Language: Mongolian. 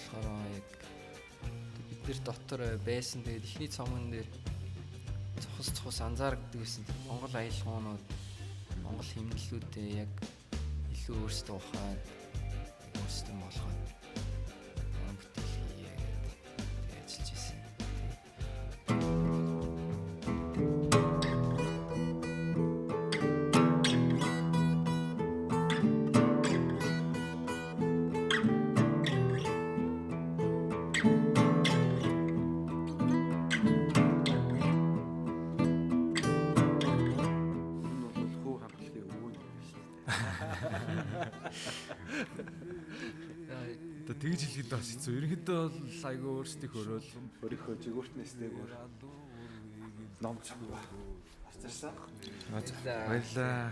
болохоор яг бид нэр дотор байсан. Тэгээд эхний цомгон дээр цохос анзаардаг гэсэн. Монгол аялалгуунууд, Монгол хэмнэллүүдээ яг илүү өөрсдөө ухаад өөрсдөө болгоод бүтээл хийе гэдэг ажиллаж байсан. Тэгж хэлэхэд бас хэцүү. Ерөнхийдөө бол айгүй өөрсдийг хөрөөл өөрийнхөө жигүүртнээстэйгээр ном цогцоо авчирсан. Баярлаа.